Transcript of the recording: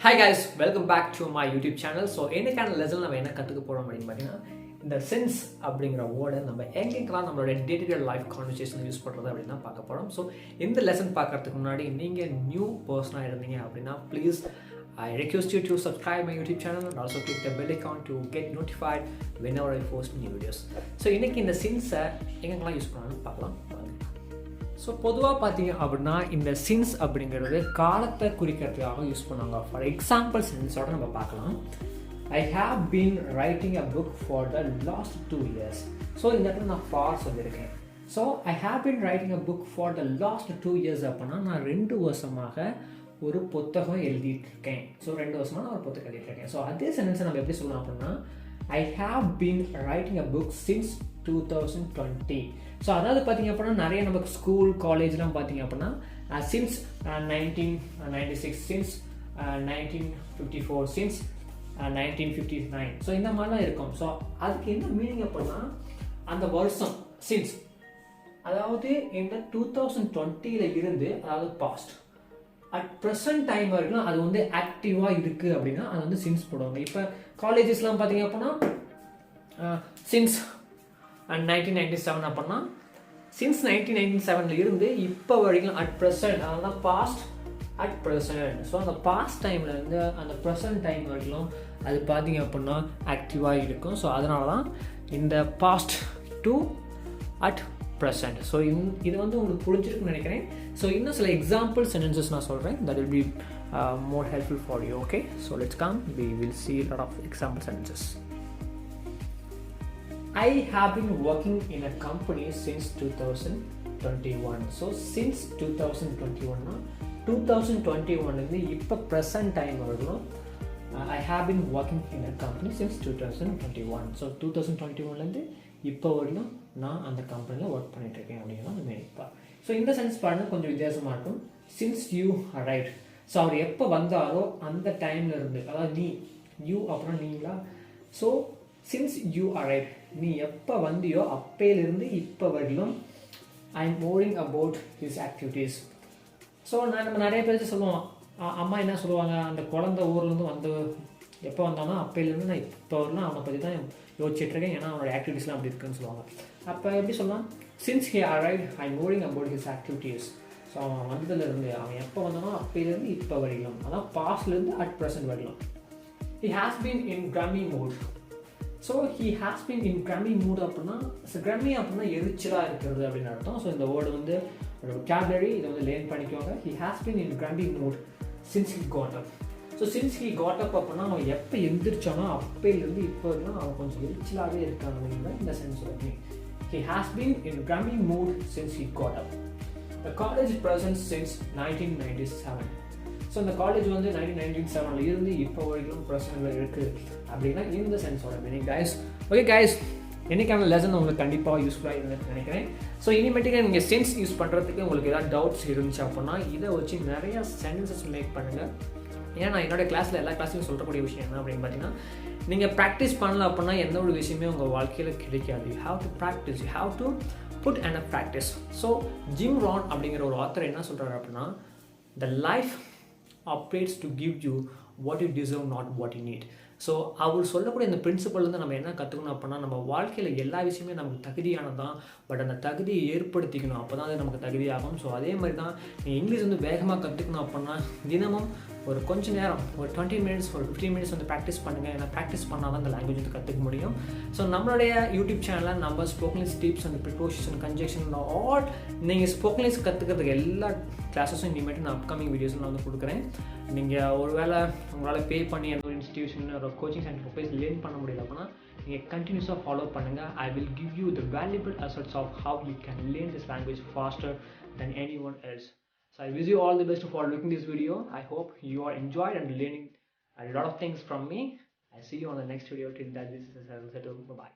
Hi guys, welcome back to my YouTube channel. So இன்னைக்கான lesson நம்ம என்ன கற்றுக்க போகிறோம் அப்படின்னு பார்த்தீங்கன்னா இந்த சென்ஸ் அப்படிங்கிற வேர்டை நம்ம எங்கெங்கெல்லாம் நம்மளோட day to day life conversation use பண்ணுறது அப்படின்னு தான் பார்க்க போகிறோம். ஸோ இந்த லெசன் பார்க்கறதுக்கு முன்னாடி நீங்கள் நியூ பர்சனாக இருந்தீங்க அப்படின்னா please I request you to subscribe my YouTube channel and also click the bell icon to get notified whenever I post new videos. So இன்னைக்கு இந்த சென்ஸை எங்கெங்கெல்லாம் யூஸ் பண்ணலாம்னு பார்க்கலாம். ஸோ பொதுவாக பார்த்தீங்க அப்படின்னா இந்த சின்ஸ் அப்படிங்கிறது காலத்தை குறிக்கிறதுக்காக யூஸ் பண்ணுவாங்க. ஃபார் எக்ஸாம்பிள் சென்ஸோட நம்ம பார்க்கலாம். I have been writing a book for the last 2 years. So இந்த இடத்துல நான் ஃபார் சொல்லியிருக்கேன். So I have been writing a book for the last 2 years அப்படின்னா நான் 2 வருஷமாக ஒரு புத்தகம் எழுதிட்டு இருக்கேன். ஸோ 2 வருஷமாக நான் ஒரு புத்தகம் எழுதிட்டு இருக்கேன். ஸோ அதே சென்டென்ஸை நம்ம எப்படி சொல்லலாம் அப்படின்னா I have been writing a book since 2020. So அதாவது பார்த்தீங்க அப்படின்னா நிறைய நமக்கு ஸ்கூல் காலேஜ்லாம் பார்த்தீங்க அப்படின்னா சின்ஸ் 1996, சின்ஸ் 1954, சின்ஸ் 1959. ஸோ இந்த மாதிரிலாம் இருக்கும். ஸோ அதுக்கு என்ன மீனிங் அப்படின்னா அந்த வருஷம் சின்ஸ், அதாவது இந்த 2020 இருந்து, அதாவது பாஸ்ட் அட் ப்ரெசன்ட் டைம் வரைக்கும் அது வந்து ஆக்டிவாக இருக்குது அப்படின்னா அது வந்து சின்ஸ் போடுவாங்க. இப்போ காலேஜஸ்லாம் பார்த்தீங்க அப்படின்னா சின்ஸ் 1997 அப்படின்னா சின்ஸ் 1997 இருந்து இப்போ வரைக்கும் அட் ப்ரெசன்ட், அதனால பாஸ்ட் அட் ப்ரெசன்ட். ஸோ அந்த பாஸ்ட் டைமில் இருந்து அந்த ப்ரெசன்ட் டைம் வரைக்கும் அது பார்த்தீங்க அப்படின்னா ஆக்டிவாக இருக்கும். ஸோ அதனால தான் இந்த past to at present. So இது வந்து உங்களுக்கு புரிஞ்சிருக்குன்னு நினைக்கிறேன். ஸோ இன்னும் சில எக்ஸாம்பிள் சென்டென்சஸ் நான் சொல்கிறேன். That will be more helpful for you. Okay, so let's come, we will see a lot of example sentences. I have been working in a company since 2021. So since 2021 na 2021 இருந்து இப்போ present time வரைக்கும் I have been working in a company since 2021. So 2021 இருந்து இப்போ வரைக்கும் நான் அந்த கம்பெனியில் work பண்ணிட்டு இருக்கேன் அப்படின்னா நம்ம நினைப்போம். ஸோ இந்த சென்ஸ் பாருங்க கொஞ்சம் வித்தியாசமாக இருக்கும். சின்ஸ் யூ அரைவ்ட், ஸோ அவர் எப்போ வந்தாரோ அந்த டைம்ல இருந்து, அதாவது நீ, யூ அப்புறம் நீங்களா. ஸோ சின்ஸ் யூ அரைவ், நீ எப்போ வந்தியோ அப்பையிலிருந்து இப்போ வரையிலும் I am worrying about his activities. So நம்ம நிறைய பேர் சொல்லுவோம், அம்மா என்ன சொல்லுவாங்க, அந்த குழந்தை ஊர்லேருந்து வந்து எப்போ வந்தானோ அப்பையிலேருந்து நான் இப்போ வரலாம் அவனை பற்றி தான் யோசிச்சுட்ருக்கேன், ஏன்னா அவனோட ஆக்டிவிட்டீஸ்லாம் அப்படி இருக்குன்னு சொல்லுவாங்க. அப்போ எப்படி சொல்லலாம், since he arrive I am worrying about his activities. So அவன் வந்ததுலேருந்து, அவன் எப்போ வந்தானோ அப்பையிலேருந்து இப்போ வரையிலும், அதான் பாஸ்ட்லேருந்து அட் ப்ரெசன்ட் வரையிலும். He has been in grumpy mood. So he has been in grumpy mood அப்படின்னா, கிராமி அப்படின்னா எரிச்சலாக இருக்கிறது அப்படின்னு அர்த்தம். ஸோ இந்த வேர்டு வந்து ஒரு vocabulary, இதை வந்து லேர்ன் பண்ணிக்கோங்க. He has been in grumpy mood since he got up. So since he got up அப்படின்னா அவன் எப்போ எந்திரிச்சானோ அப்பையிலேருந்து இப்போ வரைக்கும் அவன் கொஞ்சம் எரிச்சலாகவே இருக்காங்க அப்படின்னா இந்த sense okay. He has been in grumpy mood since he got up. The college present since 1997. So இந்த காலேஜ் வந்து 1997 இருந்து இப்போ வரைக்கும் ப்ரெசென்ட்டில் இருக்குது அப்படின்னா இந்த சென்ஸோட மீனிங் கைஸ். ஓகே கைஸ், என்னைக்கான லெசன் உங்களுக்கு கண்டிப்பாக யூஸ்ஃபுல்லாக இருந்துன்னு நினைக்கிறேன். ஸோ இனிமேட்டுக்கு நீங்கள் சென்ஸ் யூஸ் பண்ணுறதுக்கு உங்களுக்கு ஏதாவது டவுட்ஸ் இருந்துச்சு அப்படின்னா இதை வச்சு நிறைய சென்டென்சஸ் மேக் பண்ணுங்கள். ஏன்னா நான் என்னோட கிளாஸில் எல்லா கிளாஸ்லையும் சொல்லக்கூடிய விஷயம் என்ன அப்படின்னு பார்த்தீங்கன்னா, நீங்கள் ப்ராக்டிஸ் பண்ணல அப்படின்னா எந்த ஒரு விஷயமே உங்கள் வாழ்க்கையில் கிடைக்காது. You have to practice, you have to put and a practice. So Jim Rohn அப்படிங்கிற ஒரு ஆத்தர் என்ன சொல்கிறாரு அப்படின்னா, the life operates to give you what you deserve, not what you need. So அவர் சொல்லக்கூடிய இந்த பிரின்சிபல்லேருந்து நம்ம என்ன கற்றுக்கணும் அப்படின்னா, நம்ம வாழ்க்கையில் எல்லா விஷயமே நமக்கு தகுதியானது தான், பட் அந்த தகுதியை ஏற்படுத்திக்கணும், அப்போ தான் அது நமக்கு தகுதியாகும். ஸோ அதே மாதிரி தான் நீங்கள் இங்கிலீஷ் வந்து வேகமாக கற்றுக்கணும் அப்படின்னா தினமும் ஒரு கொஞ்ச நேரம், ஒரு 20 minutes, ஒரு 15 minutes வந்து ப்ராக்டிஸ் பண்ணுங்கள். ஏன்னா ப்ராக்டிஸ் பண்ணால் தான் அந்த லாங்குவேஜ் வந்து கற்றுக்க முடியும். ஸோ நம்மளுடைய யூடியூப் சேனலில் நம்ம spoken tips and preposition conjunction all நீங்கள் ஸ்போக்கன்ஸ் கற்றுக்கிறதுக்கு எல்லா கிளாஸஸும் இனிமேட்டு நான் அப்கமிங் வீடியோஸில் நான் வந்து கொடுக்குறேன். நீங்கள் ஒரு வேளை உங்களால் பே பண்ணி எந்த ஒரு இன்ஸ்டியூஷன் ஒரு கோச்சிங் சென்டர் போய் லேர்ன் பண்ண முடியல அப்படின்னா நீங்கள் கண்டினியூஸாக ஃபாலோ பண்ணுங்கள். I will give you the valuable assets of how you can learn this language faster than anyone else. So I wish you all the best for looking this video. I hope you are enjoyed and learning a lot of things from me. I see you on the next video. Till that, this is Settle. Bye bye.